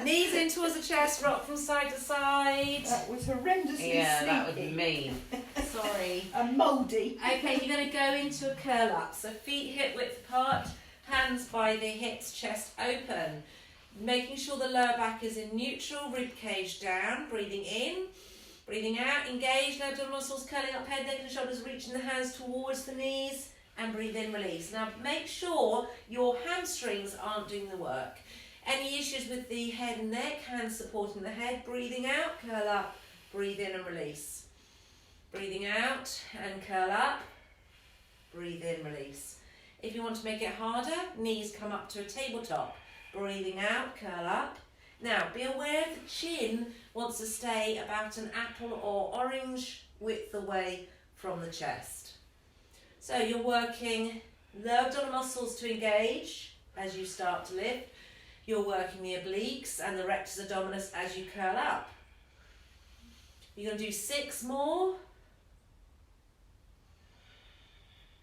Knees in towards the chest, rock from side to side. That was horrendously that was sleepy. mean. Sorry. And mouldy. Okay, you're going to go into a curl up. So feet hip width apart, hands by the hips, chest open. Making sure the lower back is in neutral, rib cage down, breathing in, breathing out, engage, lower abdominal muscles, curling up head, neck and shoulders, reaching the hands towards the knees, and breathe in, release. Now make sure your hamstrings aren't doing the work. Any issues with the head and neck, hands supporting the head, breathing out, curl up, breathe in and release. Breathing out and curl up, breathe in, release. If you want to make it harder, knees come up to a tabletop. Breathing out, curl up. Now, be aware the chin wants to stay about an apple or orange width away from the chest. So you're working lower abdominal muscles to engage as you start to lift. You're working the obliques and the rectus abdominis as you curl up. You're going to do 6 more.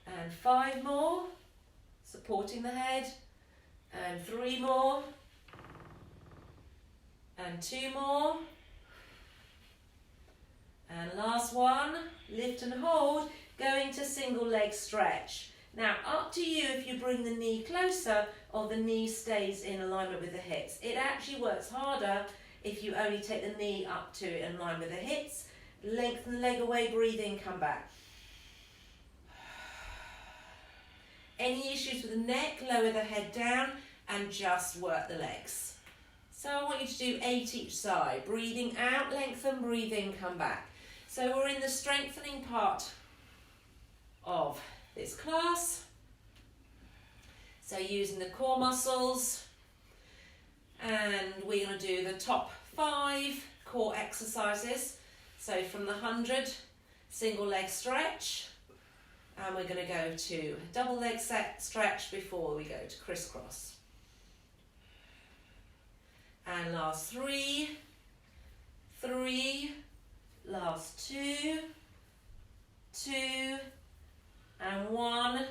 And 5 more. Supporting the head. And 3 more. And 2 more. And last one. Lift and hold. Going to single leg stretch. Now, up to you if you bring the knee closer or the knee stays in alignment with the hips. It actually works harder if you only take the knee up to in line with the hips. Lengthen the leg away, breathe in, come back. Any issues with the neck, lower the head down and just work the legs. So I want you to do 8 each side. Breathing out, lengthen, breathe in, come back. So we're in the strengthening part of this class. So using the core muscles, and we're going to do the top 5 core exercises. So from the 100, single leg stretch, and we're going to go to double leg stretch before we go to crisscross. And last 3, last 2, and 1.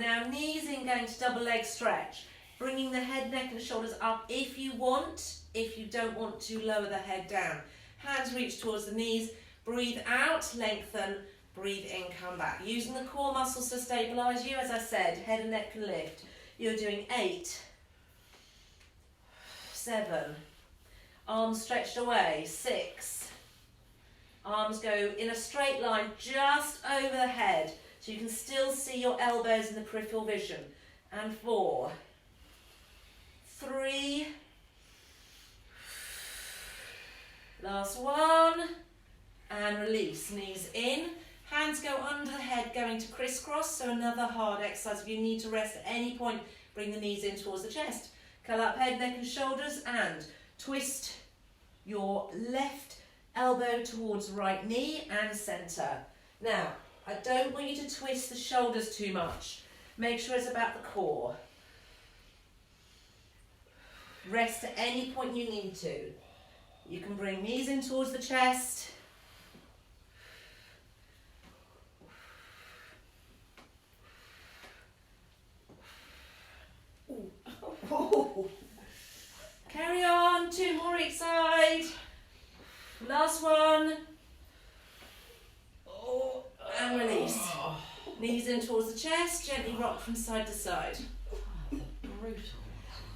Now knees in, going to double leg stretch, bringing the head, neck and shoulders up if you want. If you don't want to, lower the head down. Hands reach towards the knees, breathe out, lengthen, breathe in, come back. Using the core muscles to stabilize you, as I said, head and neck can lift. You're doing 8, 7, arms stretched away, 6, arms go in a straight line just over the head so you can still see your elbows in the peripheral vision, and 4, 3, last 1, and release, knees in, hands go under the head going to crisscross, so another hard exercise. If you need to rest at any point, bring the knees in towards the chest. Curl up head, neck and shoulders, and twist your left elbow towards right knee and centre. Now, I don't want you to twist the shoulders too much. Make sure it's about the core. Rest at any point you need to. You can bring knees in towards the chest. Ooh. Carry on, 2 more each side. Last one. And release. Knees in towards the chest, gently rock from side to side. Brutal.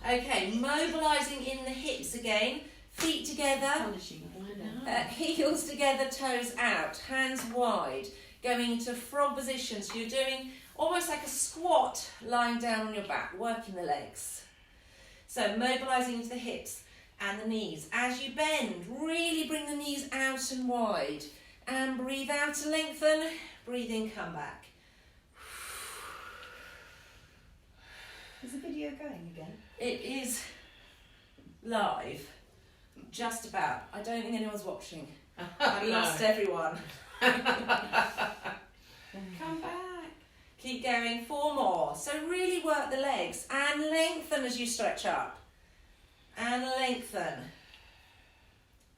Okay, mobilising in the hips again. Feet together, heels together, toes out, hands wide. Going into frog position, so you're doing almost like a squat, lying down on your back, working the legs. So mobilising into the hips and the knees. As you bend, really bring the knees out and wide. And breathe out to lengthen, breathe in, come back. Is the video going again? It is live, just about. I don't think anyone's watching. I've lost everyone. Come back. Keep going, 4 more. So really work the legs and lengthen as you stretch up. And lengthen.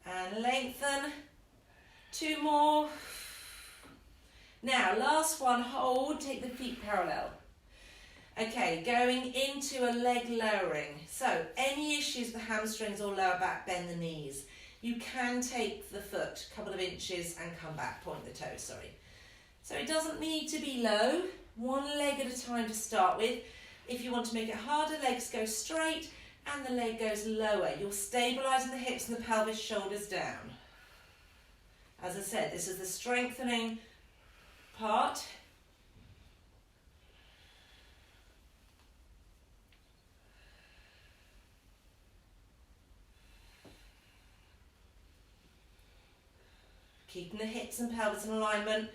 And lengthen. 2 more. Now, last one, hold, take the feet parallel. Okay, going into a leg lowering. So any issues with the hamstrings or lower back, bend the knees. You can take the foot a couple of inches and come back, point the toes, sorry. So it doesn't need to be low, one leg at a time to start with. If you want to make it harder, legs go straight and the leg goes lower. You're stabilising the hips and the pelvis, shoulders down. As I said, this is the strengthening part. Keeping the hips and pelvis in alignment.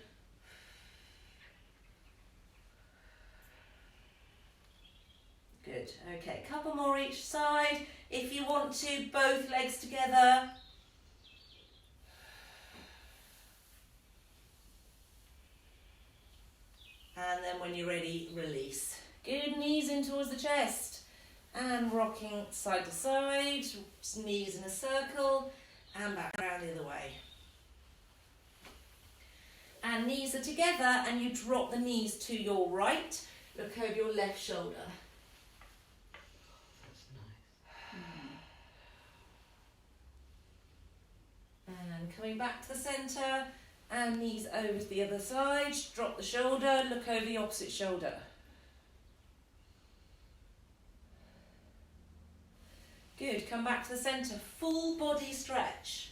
Good, okay, couple more each side. If you want to, both legs together. And then when you're ready, release. Good, knees in towards the chest. And rocking side to side, knees in a circle, and back around the other way. And knees are together, and you drop the knees to your right. Look over your left shoulder. And coming back to the centre, and knees over to the other side. Drop the shoulder, look over the opposite shoulder. Good, come back to the centre. Full body stretch.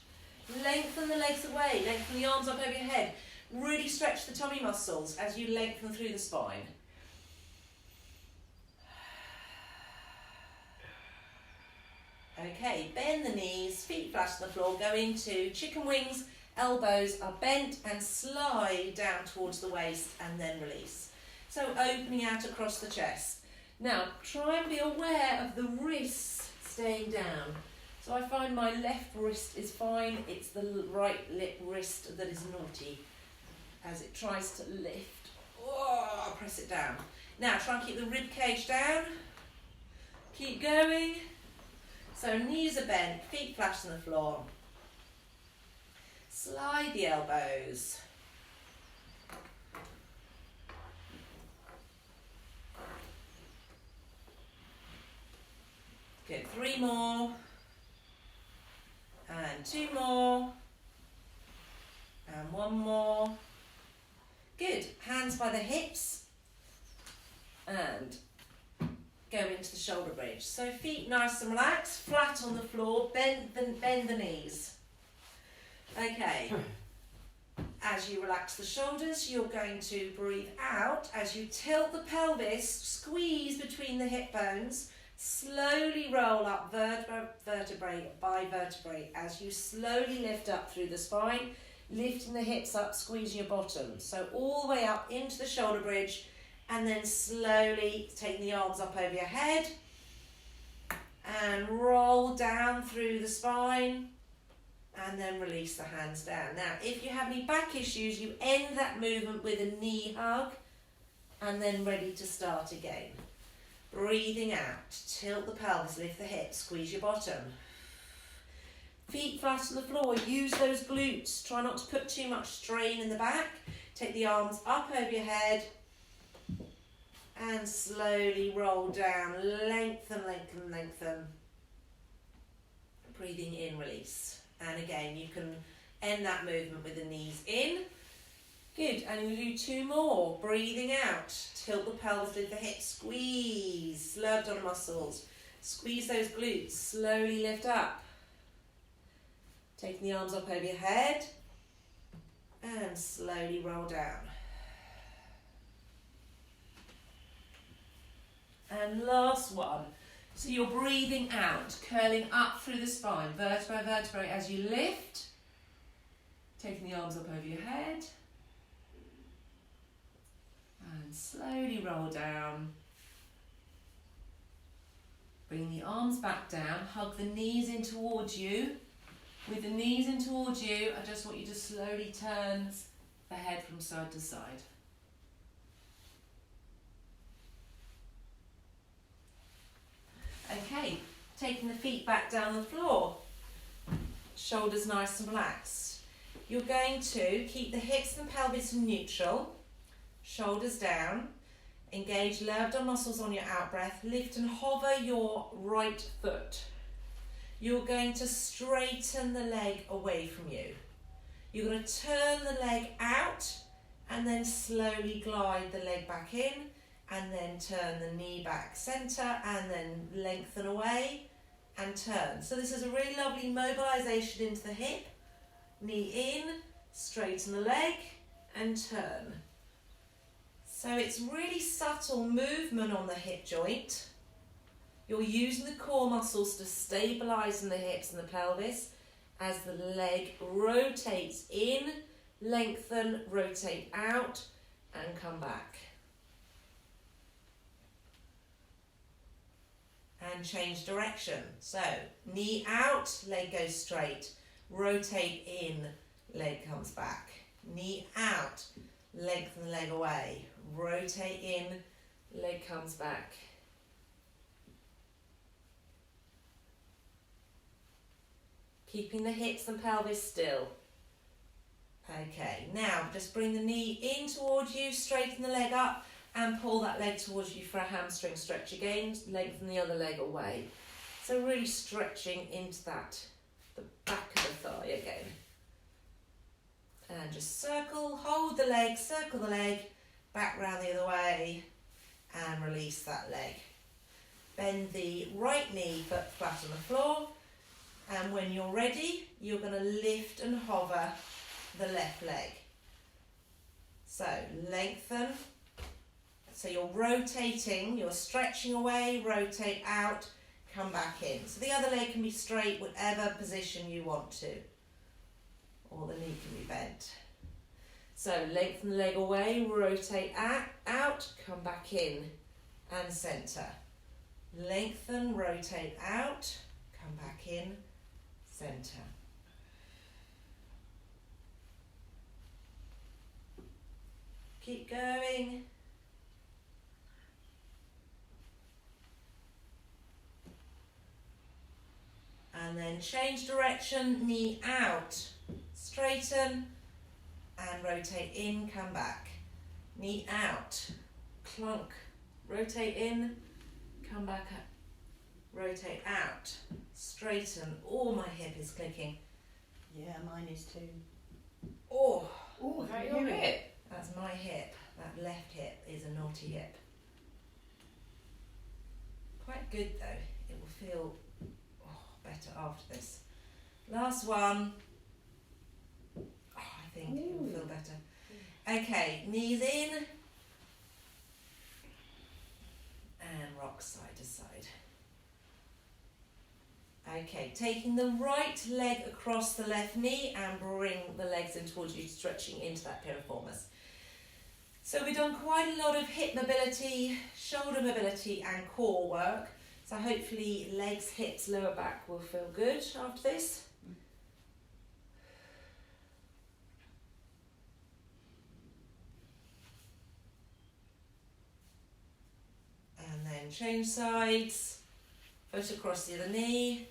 Lengthen the legs away, lengthen the arms up over your head. Really stretch the tummy muscles as you lengthen through the spine. Okay, bend the knees, feet flat on the floor, go into chicken wings, elbows are bent and slide down towards the waist and then release. So opening out across the chest. Now try and be aware of the wrists staying down. So I find my left wrist is fine, it's the right wrist that is naughty as it tries to lift. Oh, press it down. Now try and keep the rib cage down. Keep going. So knees are bent, feet flat on the floor. Slide the elbows. Good, 3 more. And 2 more. And 1 more. Good, hands by the hips. And go into the shoulder bridge. So feet nice and relaxed, flat on the floor, bend the knees. Okay. As you relax the shoulders, you're going to breathe out as you tilt the pelvis, squeeze between the hip bones, slowly roll up vertebrae by vertebrae as you slowly lift up through the spine, lifting the hips up, squeezing your bottom. So all the way up into the shoulder bridge, and then slowly taking the arms up over your head and roll down through the spine and then release the hands down. Now, if you have any back issues, you end that movement with a knee hug and then ready to start again. Breathing out, tilt the pelvis, lift the hips, squeeze your bottom. Feet flat on the floor, use those glutes. Try not to put too much strain in the back. Take the arms up over your head and slowly roll down, lengthen, lengthen, lengthen. Breathing in, release. And again, you can end that movement with the knees in. Good, and we'll do 2 more. Breathing out, tilt the pelvis, lift the hips, squeeze, slow abdominal muscles. Squeeze those glutes, slowly lift up. Taking the arms up over your head and slowly roll down. And last one. So you're breathing out, curling up through the spine, vertebra, vertebrae as you lift. Taking the arms up over your head. And slowly roll down. Bring the arms back down, hug the knees in towards you. With the knees in towards you, I just want you to slowly turn the head from side to side. Okay, taking the feet back down the floor. Shoulders nice and relaxed. You're going to keep the hips and pelvis neutral. Shoulders down. Engage lower abdominal muscles on your out breath. Lift and hover your right foot. You're going to straighten the leg away from you. You're going to turn the leg out and then slowly glide the leg back in, and then turn the knee back centre and then lengthen away and turn. So this is a really lovely mobilisation into the hip. Knee in, straighten the leg and turn. So it's really subtle movement on the hip joint. You're using the core muscles to stabilise in the hips and the pelvis as the leg rotates in, lengthen, rotate out and come back. And change direction. So knee out, leg goes straight. Rotate in, leg comes back. Knee out, lengthen the leg away. Rotate in, leg comes back. Keeping the hips and pelvis still. Okay, now just bring the knee in towards you, straighten the leg up and pull that leg towards you for a hamstring stretch again. Lengthen the other leg away. So really stretching into that, the back of the thigh again. And just circle, hold the leg, circle the leg, back round the other way and release that leg. Bend the right knee foot flat on the floor, and when you're ready, you're going to lift and hover the left leg. So lengthen, so you're rotating, you're stretching away, rotate out, come back in. So the other leg can be straight, whatever position you want to, or the knee can be bent. So lengthen the leg away, rotate out, come back in and centre. Lengthen, rotate out, come back in, centre. Keep going. And then change direction, knee out, straighten and rotate in, come back. Knee out, clunk, rotate in, come back up. Rotate out, straighten. Oh, my hip is clicking. Yeah, mine is too. Oh, Oh, Is that your hip? that's my hip. That left hip is a naughty hip. Quite good though. It will feel better after this. Last one. Oh, I think it will feel better. Okay, knees in and rock side to side. Okay, taking the right leg across the left knee and bring the legs in towards you, stretching into that piriformis. So we've done quite a lot of hip mobility, shoulder mobility and core work. So hopefully legs, hips, lower back will feel good after this. And then change sides, foot across the other knee,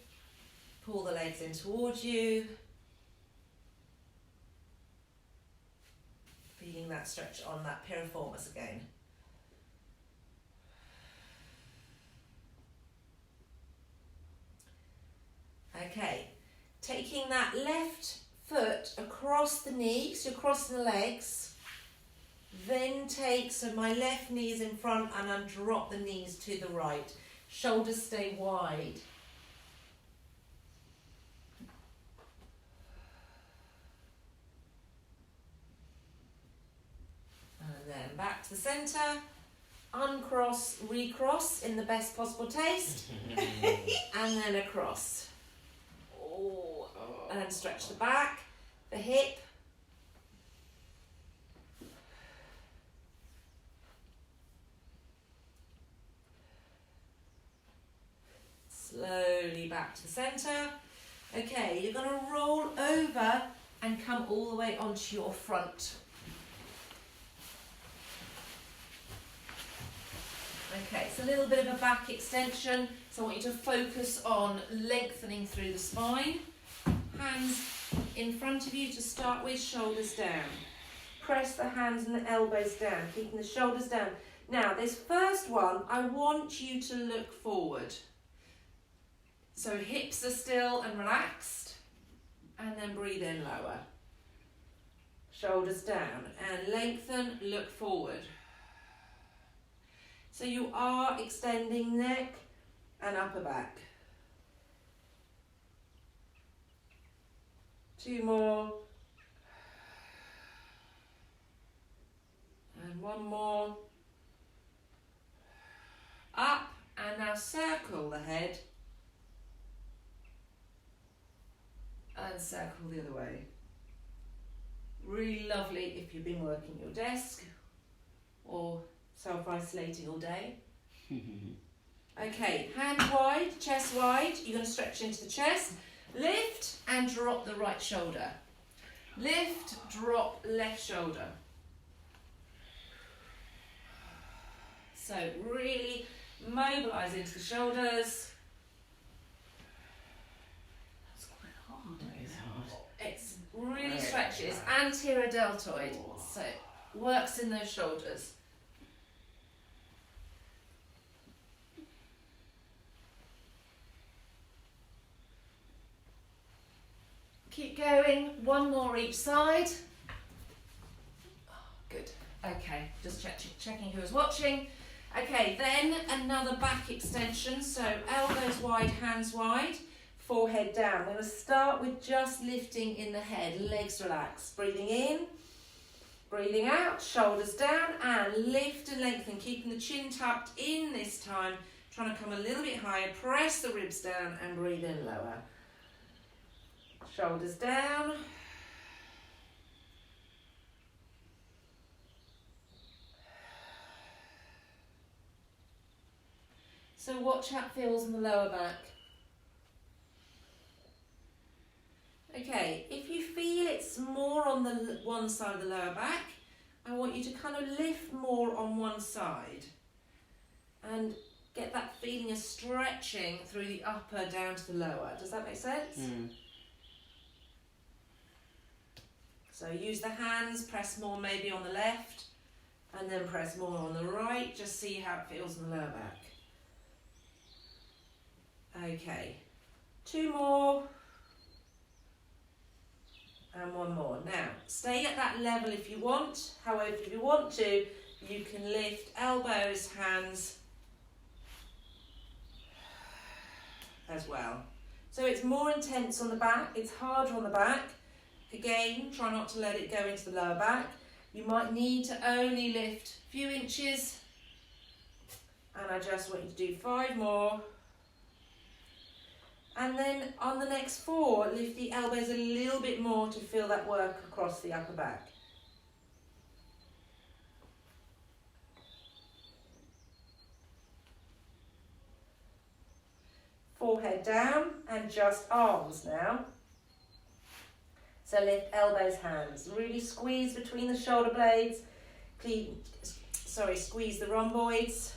pull the legs in towards you. Feeling that stretch on that piriformis again. Okay, taking that left foot across the knee, so you're crossing the legs, then take, so my left knee is in front and I drop the knees to the right. Shoulders stay wide. And then back to the centre, uncross, recross in the best possible taste, and then across. And stretch the back, the hip. Slowly back to the centre. Okay, you're going to roll over and come all the way onto your front. Okay, it's a little bit of a back extension, so I want you to focus on lengthening through the spine. Hands in front of you to start with, shoulders down. Press the hands and the elbows down, keeping the shoulders down. Now, this first one, I want you to look forward. So hips are still and relaxed, and then breathe in lower. Shoulders down and lengthen, look forward. So you are extending neck and upper back. 2 more. And 1 more. Up, and now circle the head. And circle the other way. Really lovely if you've been working your desk or self-isolating all day. Okay, hands wide, chest wide. You're going to stretch into the chest. Lift and drop the right shoulder. Lift, drop left shoulder. So really mobilise into the shoulders. That's quite hard. It's hard. It's really stretches. Anterior deltoid. So works in those shoulders. Keep going, 1 more each side. Good. Okay, just checking who was watching. Okay, then another back extension. So elbows wide, hands wide, forehead down. We're going to start with just lifting in the head, legs relaxed. Breathing in, breathing out, shoulders down, and lift and lengthen, keeping the chin tucked in this time. Trying to come a little bit higher, press the ribs down and breathe in lower. Shoulders down. So watch how it feels in the lower back. Okay, if you feel it's more on the one side of the lower back, I want you to kind of lift more on one side and get that feeling of stretching through the upper down to the lower. Does that make sense? Mm. So use the hands, press more maybe on the left, and then press more on the right. Just see how it feels in the lower back. Okay, 2 more. And 1 more. Now, stay at that level if you want. However, if you want to, you can lift elbows, hands as well. So it's more intense on the back, it's harder on the back. Again, try not to let it go into the lower back. You might need to only lift a few inches. And I just want you to do 5 more. And then on the next 4, lift the elbows a little bit more to feel that work across the upper back. Forehead down and just arms now. So lift elbows, hands. Really squeeze between the shoulder blades. Squeeze the rhomboids.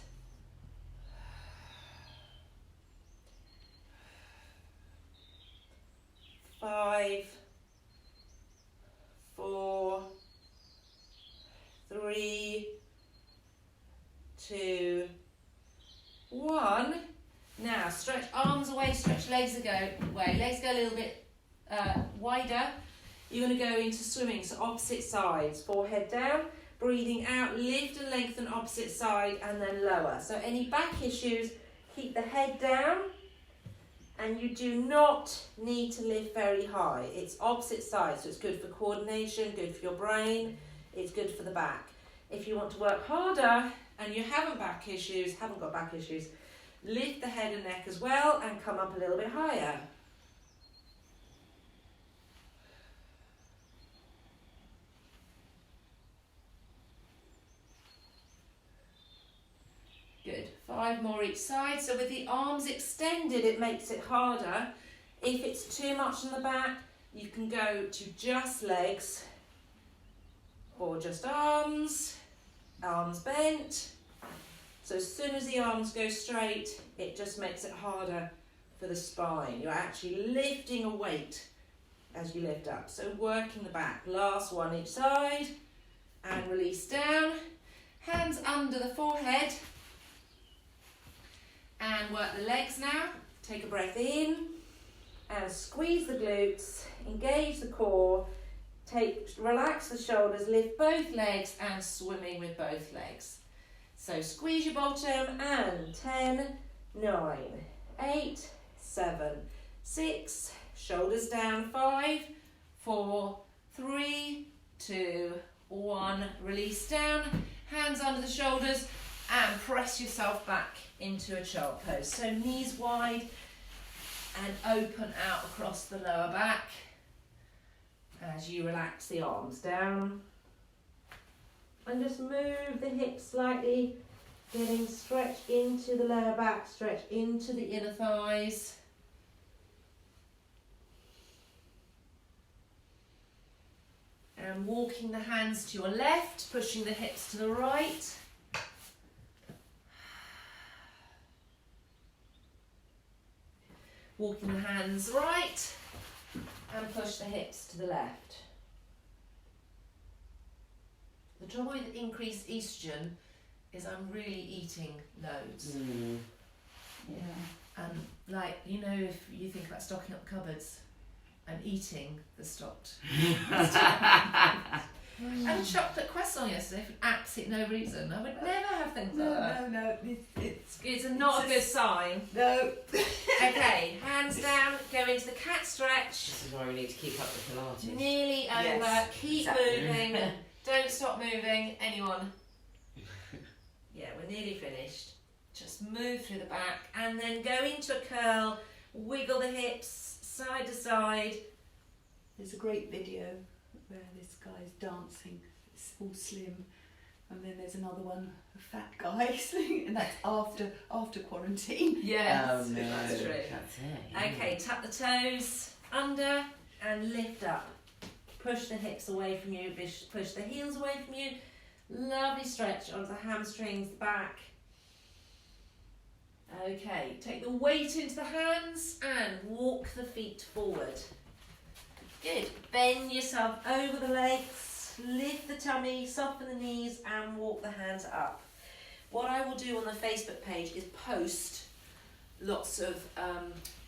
Five, 4, 3, 2, 1. Now stretch arms away, stretch legs away. Legs go a little bit wider. You're going to go into swimming, so opposite sides. Forehead down, breathing out, lift and lengthen opposite side, and then lower. So any back issues, keep the head down. And you do not need to lift very high. It's opposite sides, so it's good for coordination, good for your brain, it's good for the back. If you want to work harder and you haven't got back issues, lift the head and neck as well and come up a little bit higher. Good. 5 more each side. So with the arms extended, it makes it harder. If it's too much in the back, you can go to just legs or just arms, arms bent. So as soon as the arms go straight, it just makes it harder for the spine. You're actually lifting a weight as you lift up. So working the back. Last one each side and release down. Hands under the forehead. And work the legs now. Take a breath in and squeeze the glutes, engage the core, relax the shoulders, lift both legs and swimming with both legs. So squeeze your bottom and 10, 9, 8, 7, 6, shoulders down, 5, 4, 3, 2, 1, release down, hands under the shoulders and press yourself back into a child pose. So knees wide and open out across the lower back as you relax the arms down. And just move the hips slightly, getting stretch into the lower back, stretch into the inner thighs. And walking the hands to your left, pushing the hips to the right. Walking the hands right and push the hips to the left. The trouble with increased estrogen is I'm really eating loads. Yeah. And like, you know, if you think about stocking up cupboards and eating the stocked. I had a chocolate croissant yesterday for absolutely no reason. I would never have things like that. No, It's not a good sign. No. Okay, hands down, go into the cat stretch. This is why we need to keep up with Pilates. Nearly over, Yes, keep exactly. moving, don't stop moving, anyone? Yeah, we're nearly finished. Just move through the back and then go into a curl, wiggle the hips side to side. There's a great video where this guy's dancing. It's all slim, and then there's another one, a fat guy, and that's after quarantine. Yes, Oh no, that's true. That's it. Yeah. Okay, tuck the toes under and lift up. Push the hips away from you, push the heels away from you. Lovely stretch onto the hamstrings, the back. Okay, take the weight into the hands and walk the feet forward. Good. Bend yourself over the legs, lift the tummy, soften the knees and walk the hands up. What I will do on the Facebook page is post lots of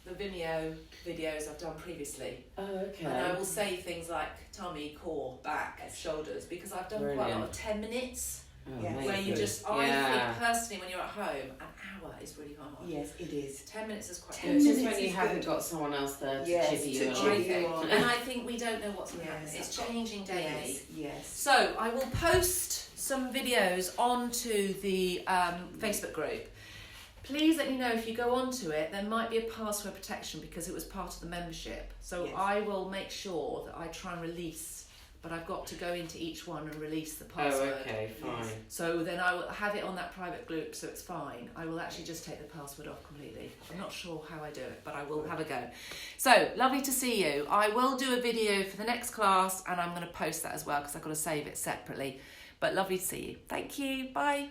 the Vimeo videos I've done previously. Oh, okay. And I will say things like tummy, core, back, shoulders, because I've done quite a lot Brilliant. of 10 minutes Oh, Yeah. where you amazing. just, Yeah. I think personally when you're at home, an hour is really hard. Yes, it is. 10 minutes is quite 10 good. Just minutes when you is haven't good. got someone else there to Yes, chivvy you to on. chivvy I think, you on. and I think we don't know what's going to happen. Yes, It's that's right. changing daily. Yes. So I will post some videos onto the Facebook group. Please let me know if you go onto it, there might be a password protection because it was part of the membership. So Yes. I will make sure that I try and release, but I've got to go into each one and release the Oh, password. okay, fine. So then I will have it on that private group, so it's fine. I will actually just take the password off completely. I'm not sure how I do it, but I will have a go. So, lovely to see you. I will do a video for the next class, and I'm going to post that as well, because I've got to save it separately. But lovely to see you. Thank you. Bye.